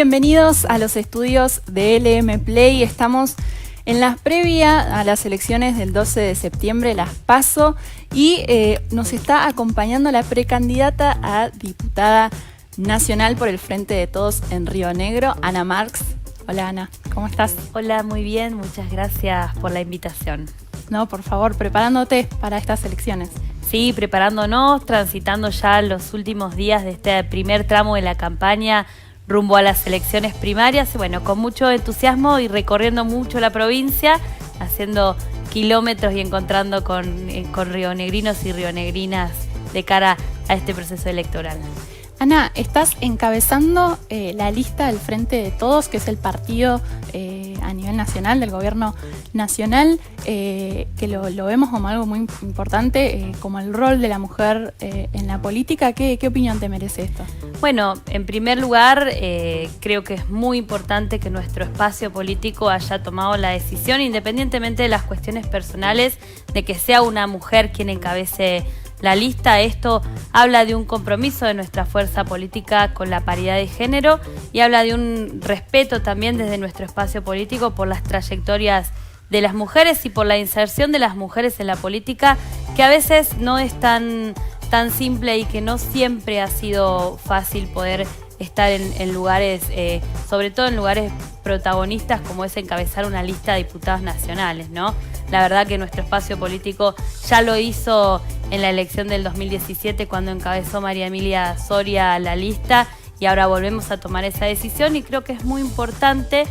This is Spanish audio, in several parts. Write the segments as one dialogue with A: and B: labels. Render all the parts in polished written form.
A: bienvenidos a los estudios de LM Play. Estamos en la previa a las elecciones del 12 de septiembre, las PASO, y nos está acompañando la precandidata a diputada nacional por el Frente de Todos en Río Negro, Ana Marx. Hola Ana, ¿cómo estás?
B: Hola, muy bien, muchas gracias por la invitación.
A: No, por favor, preparándote para estas elecciones.
B: Sí, preparándonos, transitando ya los últimos días de este primer tramo de la campaña rumbo a las elecciones primarias. Bueno, con mucho entusiasmo y recorriendo mucho la provincia, haciendo kilómetros y encontrando con rionegrinos y rionegrinas de cara a este proceso electoral.
A: Ana, estás encabezando la lista del Frente de Todos, que es el partido a nivel nacional, del gobierno nacional, que lo vemos como algo muy importante, como el rol de la mujer en la política. ¿Qué opinión te merece esto?
B: Bueno, en primer lugar, creo que es muy importante que nuestro espacio político haya tomado la decisión, independientemente de las cuestiones personales, de que sea una mujer quien encabece la lista. Esto habla de un compromiso de nuestra fuerza política con la paridad de género y habla de un respeto también desde nuestro espacio político por las trayectorias de las mujeres y por la inserción de las mujeres en la política, que a veces no es tan simple y que no siempre ha sido fácil poder estar en lugares, sobre todo en lugares protagonistas como es encabezar una lista de diputados nacionales, ¿no? La verdad que nuestro espacio político ya lo hizo en la elección del 2017 cuando encabezó María Emilia Soria la lista, y ahora volvemos a tomar esa decisión, y creo que es muy importante,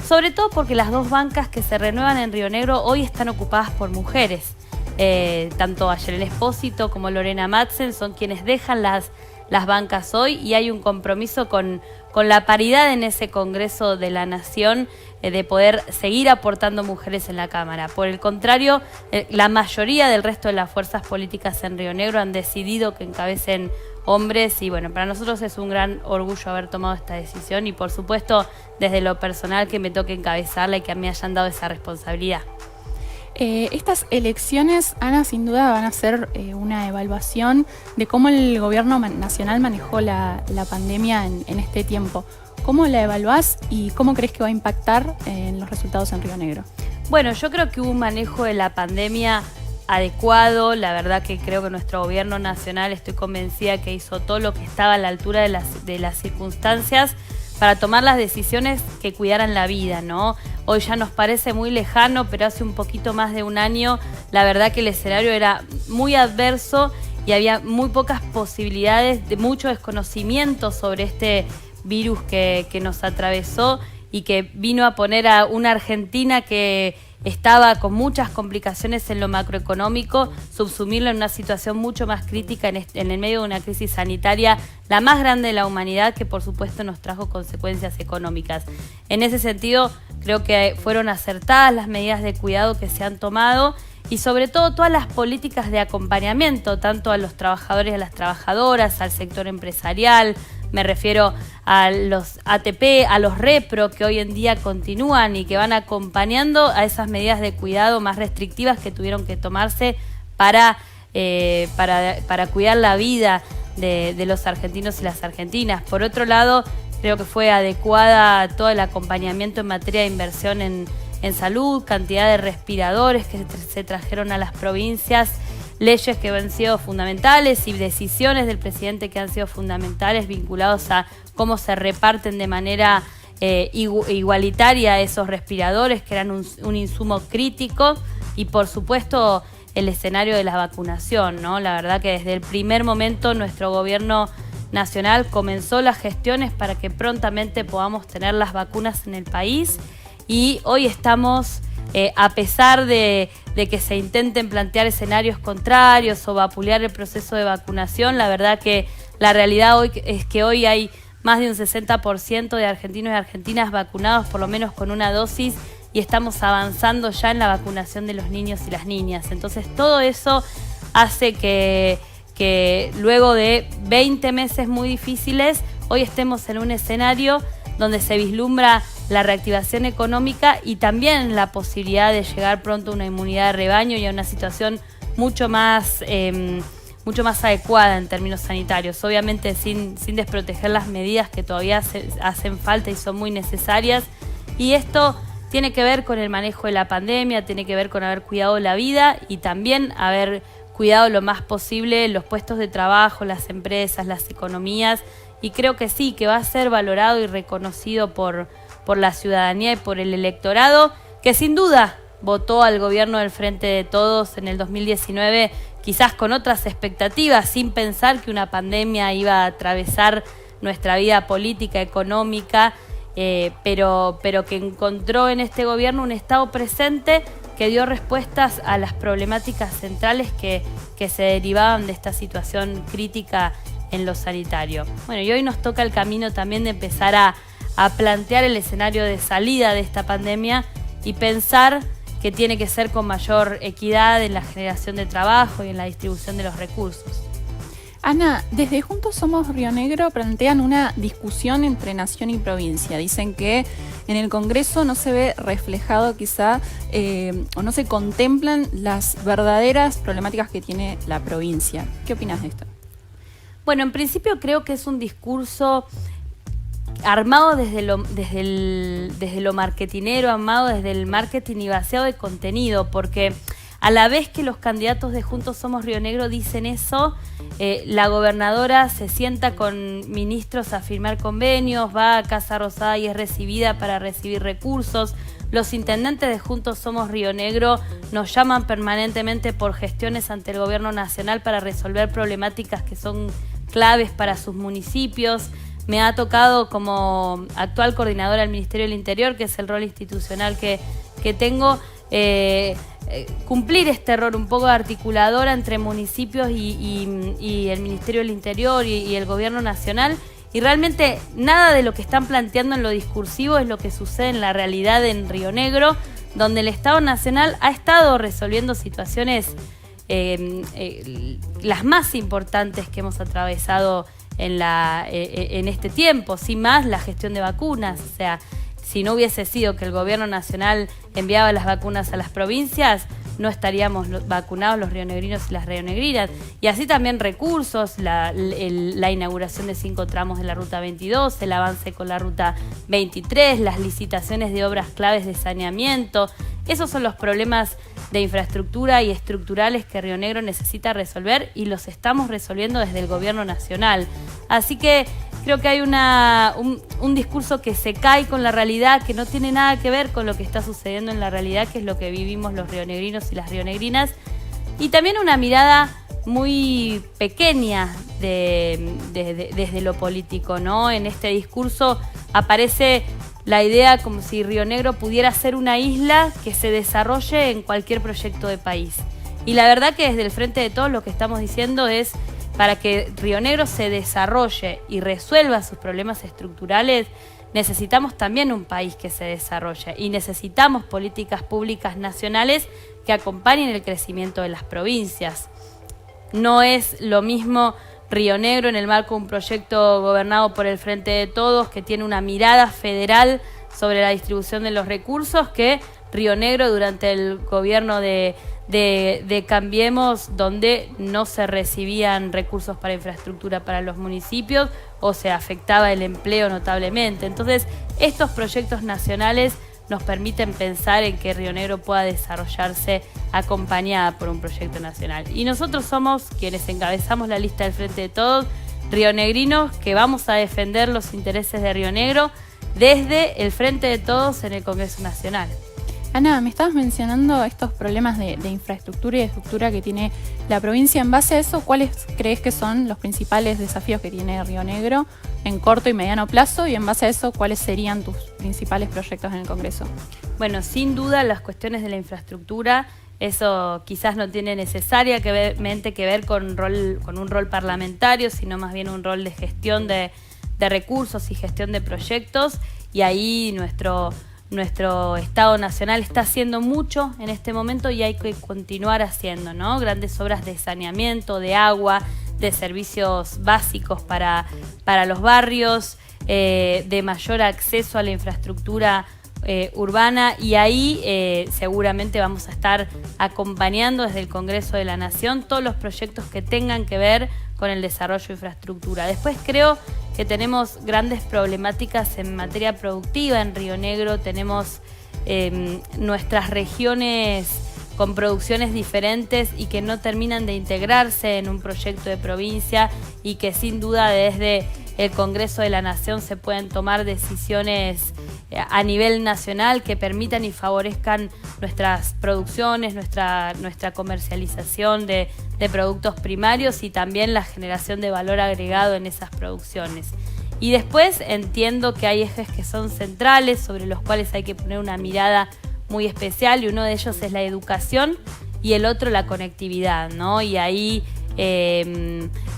B: sobre todo porque las dos bancas que se renuevan en Río Negro hoy están ocupadas por mujeres. Tanto Ayelen Espósito como Lorena Madsen son quienes dejan las bancas hoy, y hay un compromiso con la paridad en ese Congreso de la Nación, de poder seguir aportando mujeres en la Cámara. Por el contrario, la mayoría del resto de las fuerzas políticas en Río Negro han decidido que encabecen hombres, y bueno, para nosotros es un gran orgullo haber tomado esta decisión, y por supuesto desde lo personal que me toque encabezarla y que a mí me hayan dado esa responsabilidad.
A: Estas elecciones, Ana, sin duda van a ser una evaluación de cómo el gobierno nacional manejó la pandemia en este tiempo. ¿Cómo la evaluás y cómo crees que va a impactar en los resultados en Río Negro?
B: Bueno, yo creo que hubo un manejo de la pandemia adecuado. La verdad que creo que nuestro gobierno nacional, estoy convencida que hizo todo lo que estaba a la altura de las circunstancias para tomar las decisiones que cuidaran la vida, ¿no? Hoy ya nos parece muy lejano, pero hace un poquito más de un año, la verdad que el escenario era muy adverso y había muy pocas posibilidades, de mucho desconocimiento sobre este virus que nos atravesó y que vino a poner a una Argentina que estaba con muchas complicaciones en lo macroeconómico, subsumirlo en una situación mucho más crítica en el medio de una crisis sanitaria, la más grande de la humanidad, que por supuesto nos trajo consecuencias económicas. En ese sentido, creo que fueron acertadas las medidas de cuidado que se han tomado, y sobre todo todas las políticas de acompañamiento, tanto a los trabajadores y a las trabajadoras, al sector empresarial. Me refiero a los ATP, a los REPRO, que hoy en día continúan y que van acompañando a esas medidas de cuidado más restrictivas que tuvieron que tomarse para cuidar la vida de los argentinos y las argentinas. Por otro lado, creo que fue adecuada todo el acompañamiento en materia de inversión en salud, cantidad de respiradores que se trajeron a las provincias, leyes que han sido fundamentales y decisiones del presidente que han sido fundamentales vinculados a cómo se reparten de manera igualitaria esos respiradores, que eran un insumo crítico, y por supuesto el escenario de la vacunación, ¿no? La verdad que desde el primer momento nuestro gobierno nacional comenzó las gestiones para que prontamente podamos tener las vacunas en el país, y hoy estamos, a pesar de que se intenten plantear escenarios contrarios o vapulear el proceso de vacunación, la verdad que la realidad hoy es que hoy hay más de un 60% de argentinos y argentinas vacunados por lo menos con una dosis, y estamos avanzando ya en la vacunación de los niños y las niñas. Entonces todo eso hace que luego de 20 meses muy difíciles, hoy estemos en un escenario donde se vislumbra la reactivación económica y también la posibilidad de llegar pronto a una inmunidad de rebaño y a una situación mucho más mucho más adecuada en términos sanitarios, obviamente sin desproteger las medidas que todavía hacen falta y son muy necesarias. Y esto tiene que ver con el manejo de la pandemia, tiene que ver con haber cuidado la vida y también haber cuidado lo más posible los puestos de trabajo, las empresas, las economías, y creo que sí, que va a ser valorado y reconocido por la ciudadanía y por el electorado, que sin duda votó al gobierno del Frente de Todos en el 2019, quizás con otras expectativas, sin pensar que una pandemia iba a atravesar nuestra vida política, económica, pero que encontró en este gobierno un Estado presente que dio respuestas a las problemáticas centrales que se derivaban de esta situación crítica en lo sanitario. Bueno, y hoy nos toca el camino también de empezar a plantear el escenario de salida de esta pandemia y pensar que tiene que ser con mayor equidad en la generación de trabajo y en la distribución de los recursos.
A: Ana, desde Juntos Somos Río Negro plantean una discusión entre nación y provincia. Dicen que en el Congreso no se ve reflejado quizá o no se contemplan las verdaderas problemáticas que tiene la provincia. ¿Qué opinas de esto?
B: Bueno, en principio creo que es un discurso armado desde lo marketinero, armado desde el marketing y vaciado de contenido, porque a la vez que los candidatos de Juntos Somos Río Negro dicen eso, la gobernadora se sienta con ministros a firmar convenios, va a Casa Rosada y es recibida para recibir recursos. Los intendentes de Juntos Somos Río Negro nos llaman permanentemente por gestiones ante el gobierno nacional para resolver problemáticas que son claves para sus municipios. Me ha tocado como actual coordinadora del Ministerio del Interior, que es el rol institucional que tengo, cumplir este rol un poco de articuladora entre municipios y el Ministerio del Interior y el Gobierno Nacional. Y realmente nada de lo que están planteando en lo discursivo es lo que sucede en la realidad en Río Negro, donde el Estado Nacional ha estado resolviendo situaciones, las más importantes que hemos atravesado en este tiempo, sin más la gestión de vacunas. O sea, si no hubiese sido que el gobierno nacional enviaba las vacunas a las provincias, no estaríamos vacunados los rionegrinos y las rionegrinas. Y así también recursos, la inauguración de 5 tramos de la Ruta 22, el avance con la Ruta 23, las licitaciones de obras claves de saneamiento. Esos son los problemas de infraestructura y estructurales que Río Negro necesita resolver y los estamos resolviendo desde el gobierno nacional. Así que creo que hay un discurso que se cae con la realidad, que no tiene nada que ver con lo que está sucediendo en la realidad, que es lo que vivimos los rionegrinos y las rionegrinas, y también una mirada muy pequeña desde lo político, ¿no? En este discurso aparece la idea como si Río Negro pudiera ser una isla que se desarrolle en cualquier proyecto de país. Y la verdad que desde el Frente de Todos lo que estamos diciendo es, para que Río Negro se desarrolle y resuelva sus problemas estructurales, necesitamos también un país que se desarrolle y necesitamos políticas públicas nacionales que acompañen el crecimiento de las provincias. No es lo mismo Río Negro en el marco de un proyecto gobernado por el Frente de Todos, que tiene una mirada federal sobre la distribución de los recursos, que Río Negro durante el gobierno de Cambiemos, donde no se recibían recursos para infraestructura para los municipios o se afectaba el empleo notablemente. Entonces, estos proyectos nacionales nos permiten pensar en que Río Negro pueda desarrollarse acompañada por un proyecto nacional. Y nosotros somos quienes encabezamos la lista del Frente de Todos, rionegrinos, que vamos a defender los intereses de Río Negro desde el Frente de Todos en el Congreso Nacional.
A: Ana, me estabas mencionando estos problemas de infraestructura y de estructura que tiene la provincia. En base a eso, ¿cuáles crees que son los principales desafíos que tiene Río Negro en corto y mediano plazo? Y en base a eso, ¿cuáles serían tus principales proyectos en el Congreso?
B: Bueno, sin duda las cuestiones de la infraestructura, eso quizás no tiene necesariamente que ver con un rol parlamentario, sino más bien un rol de gestión de recursos y gestión de proyectos. Y ahí nuestro Estado Nacional está haciendo mucho en este momento y hay que continuar haciendo, ¿no? Grandes obras de saneamiento, de agua, de servicios básicos para los barrios, de mayor acceso a la infraestructura urbana, y ahí seguramente vamos a estar acompañando desde el Congreso de la Nación todos los proyectos que tengan que ver con el desarrollo de infraestructura. Después creo que tenemos grandes problemáticas en materia productiva. En Río Negro tenemos nuestras regiones con producciones diferentes y que no terminan de integrarse en un proyecto de provincia, y que sin duda desde el Congreso de la Nación se pueden tomar decisiones a nivel nacional que permitan y favorezcan nuestras producciones, nuestra comercialización de productos primarios, y también la generación de valor agregado en esas producciones. Y después entiendo que hay ejes que son centrales, sobre los cuales hay que poner una mirada muy especial, y uno de ellos es la educación y el otro la conectividad, ¿no? Y ahí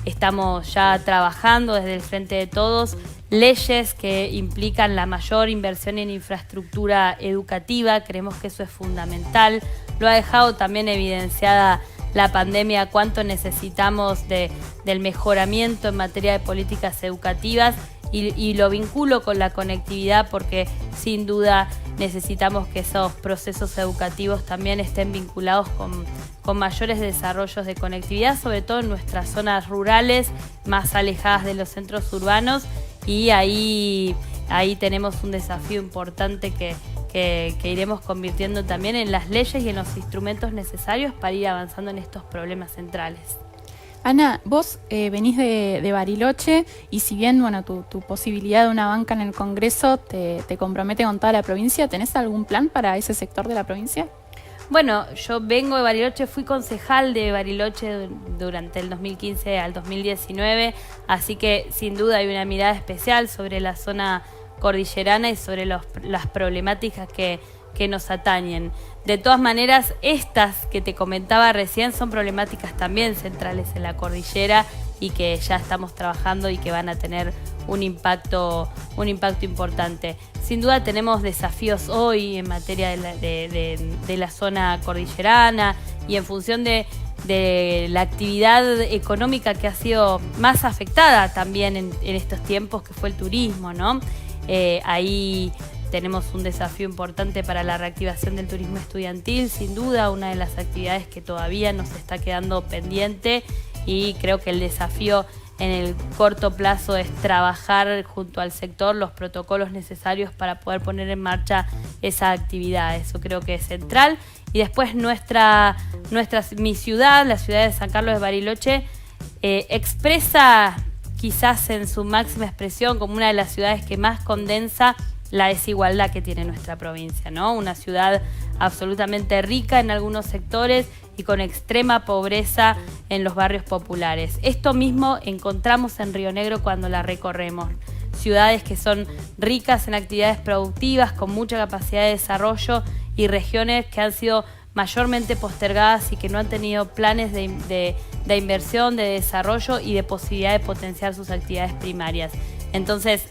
B: estamos ya trabajando desde el Frente de Todos leyes que implican la mayor inversión en infraestructura educativa. Creemos que eso es fundamental. Lo ha dejado también evidenciada la pandemia, cuánto necesitamos del mejoramiento en materia de políticas educativas, y lo vinculo con la conectividad porque sin duda necesitamos que esos procesos educativos también estén vinculados con mayores desarrollos de conectividad, sobre todo en nuestras zonas rurales más alejadas de los centros urbanos, y ahí tenemos un desafío importante que iremos convirtiendo también en las leyes y en los instrumentos necesarios para ir avanzando en estos problemas centrales.
A: Ana, vos venís de Bariloche, y si bien tu posibilidad de una banca en el Congreso te compromete con toda la provincia, ¿tenés algún plan para ese sector de la provincia?
B: Bueno, yo vengo de Bariloche, fui concejal de Bariloche durante el 2015 al 2019, así que sin duda hay una mirada especial sobre la zona cordillerana y sobre las problemáticas que nos atañen. De todas maneras, estas que te comentaba recién son problemáticas también centrales en la cordillera, y que ya estamos trabajando y que van a tener un impacto importante. Sin duda tenemos desafíos hoy en materia de la zona cordillerana, y en función de la actividad económica que ha sido más afectada también en estos tiempos, que fue el turismo, ¿no? Ahí tenemos un desafío importante para la reactivación del turismo estudiantil, sin duda una de las actividades que todavía nos está quedando pendiente, y creo que el desafío en el corto plazo es trabajar junto al sector los protocolos necesarios para poder poner en marcha esa actividad. Eso creo que es central. Y después mi ciudad, la ciudad de San Carlos de Bariloche, expresa quizás en su máxima expresión como una de las ciudades que más condensa la desigualdad que tiene nuestra provincia, ¿no? Una ciudad absolutamente rica en algunos sectores y con extrema pobreza en los barrios populares. Esto mismo encontramos en Río Negro cuando la recorremos. Ciudades que son ricas en actividades productivas, con mucha capacidad de desarrollo, y regiones que han sido mayormente postergadas y que no han tenido planes de inversión, de desarrollo y de posibilidad de potenciar sus actividades primarias. Entonces,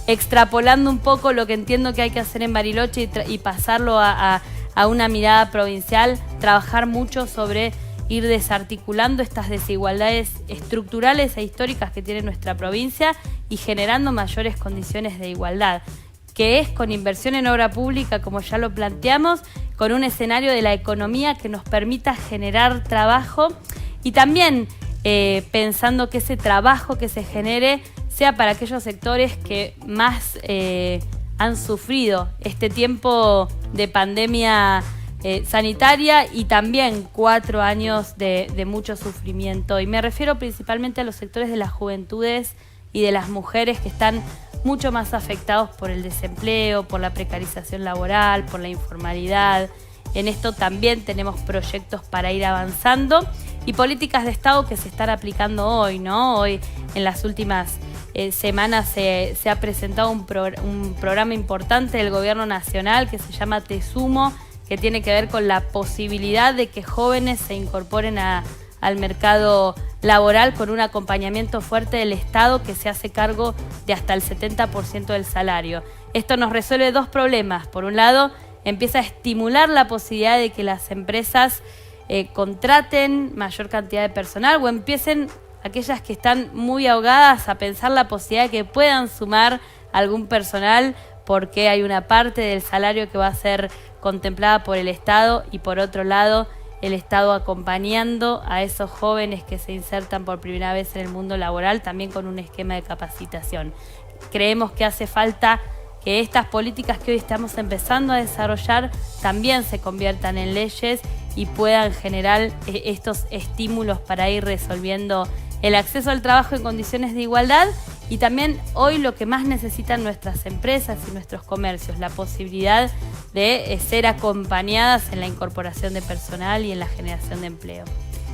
B: extrapolando un poco lo que entiendo que hay que hacer en Bariloche y pasarlo a una mirada provincial, trabajar mucho sobre ir desarticulando estas desigualdades estructurales e históricas que tiene nuestra provincia y generando mayores condiciones de igualdad, que es con inversión en obra pública, como ya lo planteamos, con un escenario de la economía que nos permita generar trabajo, y también pensando que ese trabajo que se genere sea para aquellos sectores que más han sufrido este tiempo de pandemia sanitaria, y también 4 años de mucho sufrimiento. Y me refiero principalmente a los sectores de las juventudes y de las mujeres, que están mucho más afectados por el desempleo, por la precarización laboral, por la informalidad. En esto también tenemos proyectos para ir avanzando, y políticas de Estado que se están aplicando hoy, ¿no? Hoy, en las últimas semanas, se ha presentado un programa importante del Gobierno Nacional que se llama Te Sumo, que tiene que ver con la posibilidad de que jóvenes se incorporen al mercado laboral con un acompañamiento fuerte del Estado, que se hace cargo de hasta el 70% del salario. Esto nos resuelve 2 problemas. Por un lado, empieza a estimular la posibilidad de que las empresas contraten mayor cantidad de personal, o empiecen, aquellas que están muy ahogadas, a pensar la posibilidad de que puedan sumar algún personal porque hay una parte del salario que va a ser contemplada por el Estado y por otro lado el Estado acompañando a esos jóvenes que se insertan por primera vez en el mundo laboral, también con un esquema de capacitación. Creemos que hace falta que estas políticas que hoy estamos empezando a desarrollar también se conviertan en leyes y puedan generar estos estímulos para ir resolviendo el acceso al trabajo en condiciones de igualdad y también hoy lo que más necesitan nuestras empresas y nuestros comercios, la posibilidad de ser acompañadas en la incorporación de personal y en la generación de empleo.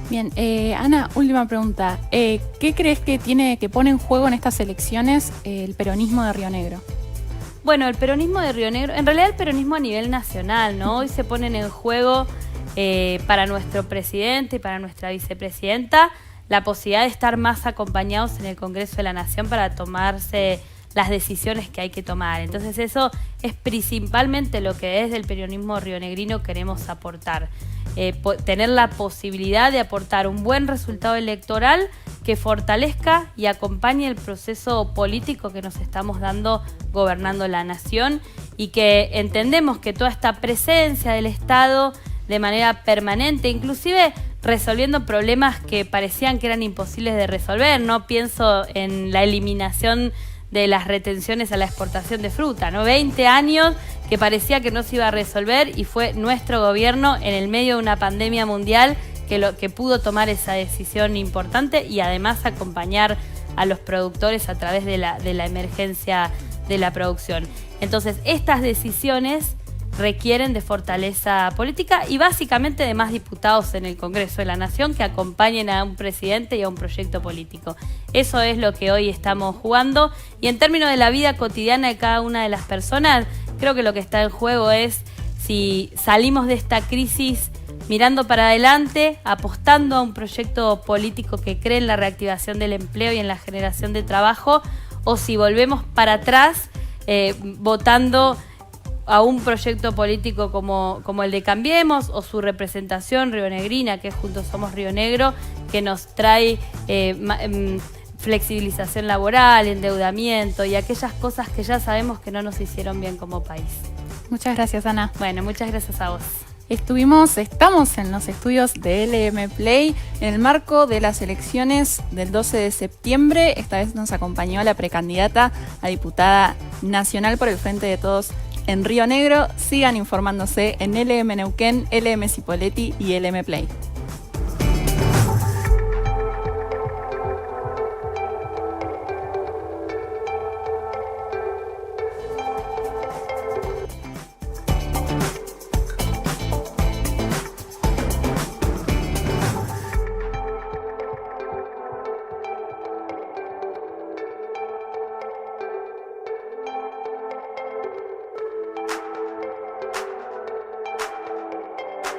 A: Bien, Ana, última pregunta. ¿Qué crees que pone en juego en estas elecciones el peronismo de Río Negro?
B: Bueno, el peronismo de Río Negro, en realidad el peronismo a nivel nacional, ¿no? Hoy se ponen en juego para nuestro presidente y para nuestra vicepresidenta la posibilidad de estar más acompañados en el Congreso de la Nación para tomarse las decisiones que hay que tomar. Entonces eso es principalmente lo que desde el peronismo rionegrino queremos aportar. Tener la posibilidad de aportar un buen resultado electoral que fortalezca y acompañe el proceso político que nos estamos dando gobernando la nación y que entendemos que toda esta presencia del Estado de manera permanente, inclusive resolviendo problemas que parecían que eran imposibles de resolver. No pienso en la eliminación de las retenciones a la exportación de fruta, ¿no? 20 años que parecía que no se iba a resolver y fue nuestro gobierno en el medio de una pandemia mundial que pudo tomar esa decisión importante y además acompañar a los productores a través de la emergencia de la producción. Entonces, estas decisiones requieren de fortaleza política y básicamente de más diputados en el Congreso de la Nación que acompañen a un presidente y a un proyecto político. Eso es lo que hoy estamos jugando y en términos de la vida cotidiana de cada una de las personas, creo que lo que está en juego es si salimos de esta crisis mirando para adelante, apostando a un proyecto político que cree en la reactivación del empleo y en la generación de trabajo, o si volvemos para atrás votando a un proyecto político como el de Cambiemos o su representación rionegrina, que es Juntos Somos Río Negro, que nos trae flexibilización laboral, endeudamiento y aquellas cosas que ya sabemos que no nos hicieron bien como país.
A: Muchas gracias, Ana.
B: Bueno, muchas gracias a vos.
A: Estamos en los estudios de LM Play en el marco de las elecciones del 12 de septiembre. Esta vez nos acompañó la precandidata a diputada nacional por el Frente de Todos en Río Negro. Sigan informándose en LM Neuquén, LM Cipolletti y LM Play.